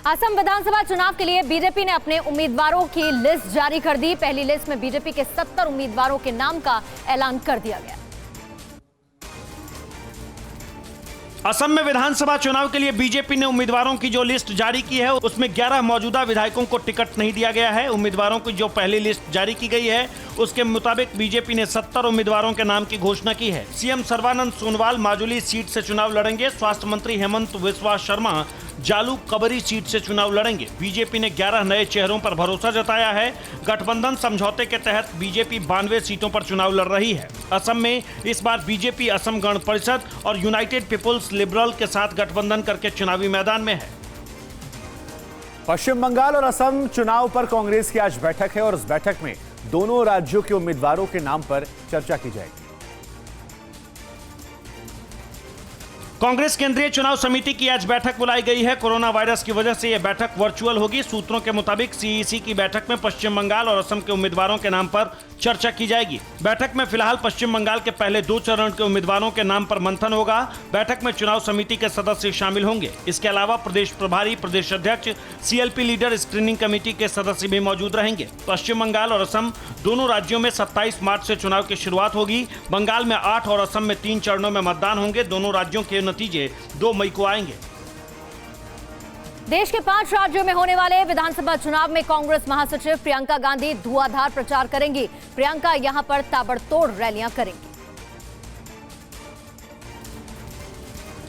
असम विधानसभा चुनाव के लिए बीजेपी ने अपने उम्मीदवारों की लिस्ट जारी कर दी। पहली लिस्ट में बीजेपी के 70 उम्मीदवारों के नाम का ऐलान कर दिया गया। असम में विधानसभा चुनाव के लिए बीजेपी ने उम्मीदवारों की जो लिस्ट जारी की है उसमें 11 मौजूदा विधायकों को टिकट नहीं दिया गया है। उम्मीदवारों की जो पहली लिस्ट जारी की गई है उसके मुताबिक बीजेपी ने 70 उम्मीदवारों के नाम की घोषणा की है। सीएम सर्बानंद सोनोवाल माजुली सीट से चुनाव लड़ेंगे। स्वास्थ्य मंत्री हेमंत बिस्वा शर्मा जालू कबरी सीट से चुनाव लड़ेंगे। बीजेपी ने 11 नए चेहरों पर भरोसा जताया है। गठबंधन समझौते के तहत बीजेपी 92 सीटों पर चुनाव लड़ रही है। असम में इस बार बीजेपी असम गण परिषद और यूनाइटेड पीपुल्स लिबरल के साथ गठबंधन करके चुनावी मैदान में है। पश्चिम बंगाल और असम चुनाव पर कांग्रेस की आज बैठक है और उस बैठक में दोनों राज्यों के उम्मीदवारों के नाम पर चर्चा की जाएगी। कांग्रेस केंद्रीय चुनाव समिति की आज बैठक बुलाई गई है। कोरोना वायरस की वजह से यह बैठक वर्चुअल होगी। सूत्रों के मुताबिक सीईसी की बैठक में पश्चिम बंगाल और असम के उम्मीदवारों के नाम पर चर्चा की जाएगी। बैठक में फिलहाल पश्चिम बंगाल के पहले 2 चरण के उम्मीदवारों के नाम पर मंथन होगा। बैठक में चुनाव समिति के सदस्य शामिल होंगे। इसके अलावा प्रदेश प्रभारी, प्रदेश अध्यक्ष, सीएलपी लीडर, स्क्रीनिंग कमेटी के सदस्य भी मौजूद रहेंगे। पश्चिम बंगाल और असम दोनों राज्यों में 27 मार्च से चुनाव की शुरुआत होगी। बंगाल में 8 और असम में 3 चरणों में मतदान होंगे। दोनों राज्यों के नतीजे 2 मई को आएंगे। देश के 5 राज्यों में होने वाले विधानसभा चुनाव में कांग्रेस महासचिव प्रियंका गांधी धुआंधार प्रचार करेंगी। प्रियंका यहां पर ताबड़तोड़ रैलियां करेंगी।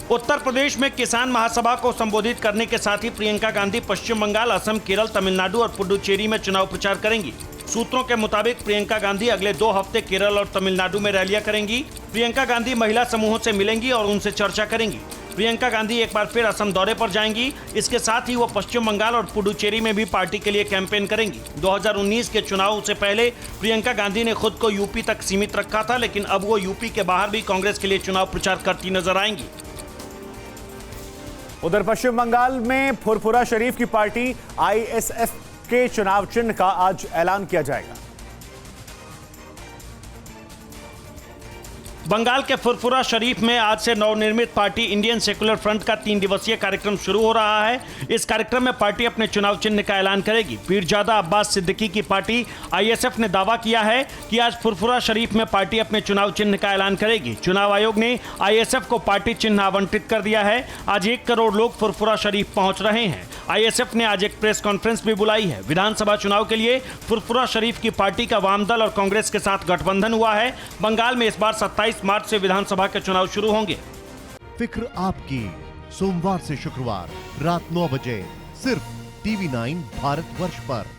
उत्तर प्रदेश में किसान महासभा को संबोधित करने के साथ ही प्रियंका गांधी पश्चिम बंगाल, असम, केरल, तमिलनाडु और पुडुचेरी में चुनाव प्रचार करेंगी। सूत्रों के मुताबिक प्रियंका गांधी अगले 2 हफ्ते केरल और तमिलनाडु में रैलियां करेंगी। प्रियंका गांधी महिला समूहों से मिलेंगी और उनसे चर्चा करेंगी। प्रियंका गांधी एक बार फिर असम दौरे पर जाएंगी। इसके साथ ही वो पश्चिम बंगाल और पुडुचेरी में भी पार्टी के लिए कैंपेन करेंगी। 2019 के चुनाव से पहले प्रियंका गांधी ने खुद को यूपी तक सीमित रखा था, लेकिन अब वो यूपी के बाहर भी कांग्रेस के लिए चुनाव प्रचार करती नजर आएंगी। उधर पश्चिम बंगाल में फुरफुरा शरीफ की पार्टी आईएसएफ के चुनाव चिन्ह का आज ऐलान किया जाएगा। बंगाल के फुरफुरा शरीफ में आज से नवनिर्मित पार्टी इंडियन सेकुलर फ्रंट का 3 दिवसीय कार्यक्रम शुरू हो रहा है। इस कार्यक्रम में पार्टी अपने चुनाव चिन्ह का ऐलान करेगी। पीरजादा अब्बास सिद्दीकी की पार्टी आईएसएफ ने दावा किया है कि आज फुरफुरा शरीफ में पार्टी अपने चुनाव चिन्ह का ऐलान करेगी। चुनाव आयोग ने आईएसएफ को पार्टी चिन्ह आवंटित कर दिया है। आज 1 करोड़ लोग फुरफुरा शरीफ पहुंच रहे हैं। आईएसएफ ने आज एक प्रेस कॉन्फ्रेंस भी बुलाई है। विधानसभा चुनाव के लिए फुरफुरा शरीफ की पार्टी का वामदल और कांग्रेस के साथ गठबंधन हुआ है। बंगाल में इस बार 27 मार्च से विधानसभा के चुनाव शुरू होंगे। फिक्र आपकी, सोमवार से शुक्रवार रात 9 बजे सिर्फ TV9 भारतवर्ष पर।